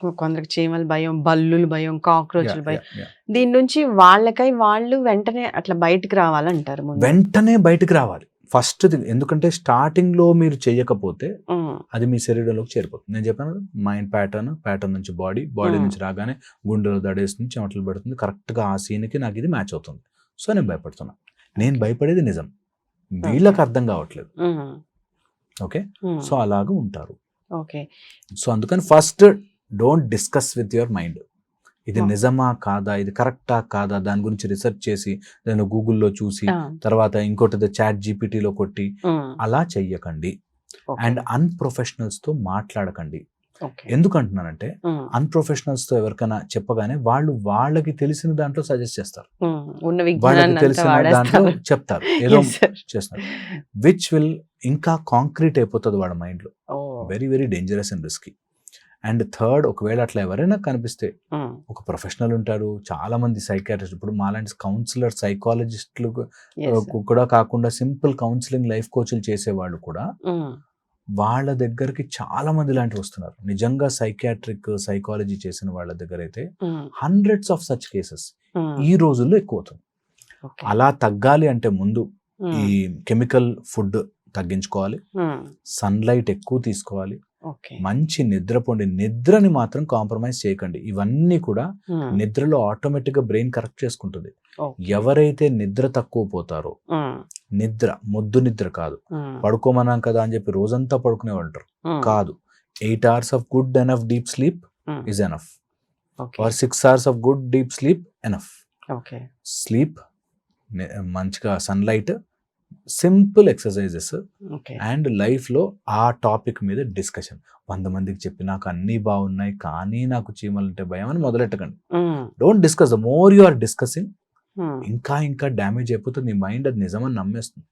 కొందరికి చీమల భయం, బల్లుల భయం, కాక్రోచ్‌ల భయం. యాహ్! యాహ్! దీని నుంచి వాళ్ళకై వాళ్ళు వెంటనే అట్లా బయటికి రావాలంటారు ముందు. వెంటనే బయటికి రావాలి. ఫస్ట్ థింగ్, ఎందుకంటే స్టార్టింగ్‌లో మీరు చెయ్యకపోతే హ్మ్. అది మీ శరీరంలోకి చేరిపోతుంది. నేను చెప్పాను కదా! మైండ్ ప్యాటర్న్ నుంచి బాడీ హ్మ్. నుంచి రాగానే గుండెలో దడేస్తుంది, చెమటలు పడుతుంది. కరెక్ట్‌గా ఆ సీన్‌కి నాకు ఇది మ్యాచ్ అవుతుంది. సో, నేను భయపడుతున్నా. నేను భయపడేది నిజం. వీళ్ళకి అర్థం కావట్లేదు. హ్మ్. ఓకే. హ్మ్. సో, అలాగా ఉంటారు. ఓకే. సో, అందుకని first don't discuss with your mind. ఇది ఓకే. నిజమా కాదా, ఇది కరెక్టా కాదా, దాని గురించి రిసర్చ్ చేసి నేను గూగుల్‌లో చూసి ఆ! తర్వాత ఇంకోటి చాట్ జీపీటీలో కొట్టి హ్మ్. అలా చెయ్యకండి. ఓకే. అండ్ అన్‌ప్రొఫెషనల్స్‌తో మాట్లాడకండి. ఓకే. ఎందుకంటున్నానంటే హ్మ్. అన్‌ప్రొఫెషనల్స్‌తో ఎవరికైనా చెప్పగానే వాళ్ళకి తెలిసిన దాంట్లో సజెస్ట్ చేస్తారు. హ్మ్. ఉన్న వాళ్ళకి విజ్ఞానాన్నంతా తెలిసిన దాంట్లో వాడేస్తారు. చెప్తారు. ఏదో యెస్ సార్. చేస్తున్నారు. విచ్ విల్ ఇంకా కాంక్రీట్ అయిపోతది వాళ్ళ మైండ్‌లో. Oh! Very very dangerous and risky. And third, ఒకవేళ అట్లా ఎవరైనా కనిపిస్తే హ్మ్. ఒక ప్రొఫెషనల్ ఉంటారు. చాలా మంది సైకియాట్రిస్ట్, ఇప్పుడు మాలాంటి కౌన్సిలర్, సైకాలజిస్టులు యెస్ సార్. కూడా కాకుండా సింపుల్ కౌన్సిలింగ్ లైఫ్ కోచ్‌లు చేసేవాళ్ళు కూడా హ్మ్. వాళ్ళ దగ్గరికి చాలా మంది ఇలాంటివి వస్తున్నారు. నిజంగా సైకాలజీ చేసిన వాళ్ళ దగ్గరైతే హ్మ్. హండ్రెడ్స్ ఆఫ్ సచ్ కేసెస్ హ్మ్. ఈ రోజుల్లో ఎక్కువవుతుంది. ఓకే. అలా తగ్గాలి అంటే ముందు ఈ హ్మ్. కెమికల్ ఫుడ్ తగ్గించుకోవాలి. హ్మ్. సన్‌లైట్ ఎక్కువ తీసుకోవాలి. ఓకే. మంచి నిద్రపోండి. నిద్రని మాత్రం కాంప్రమైజ్ చేయకండి. ఇవన్నీ కూడా హ్మ్. నిద్రలో ఆటోమేటిక్‌గా బ్రెయిన్ కరెక్ట్ చేసుకుంటుంది. ఓకే. ఎవరైతే నిద్ర తక్కువ పోతారో, హ్మ్. మొద్దు నిద్ర కాదు. హ్మ్. పడుకోమన్నాం కదా అని చెప్పి రోజంతా పడుకునేవాళ్ళు ఉంటారు. హ్మ్. కాదు. 8 hours of good enough deep sleep hmm. Is enough. Okay. Or 6 hours of good deep sleep enough. Okay. Sleep, మంచిగా sunlight, simple exercises okay. And లైఫ్‌లో ఆ టాపిక్ మీద డిస్కషన్. 100 మందికి చెప్పి నాకు అన్నీ బాగున్నాయి, కానీ నాకు చీమలంటే భయం అని మొదలెట్టకండి. Hmm. Don't discuss. The more you are discussing hmm. ఇంకా డ్యామేజ్ అయిపోతుంది. నీ మైండ్ అది నిజమని నమ్మేస్తుంది.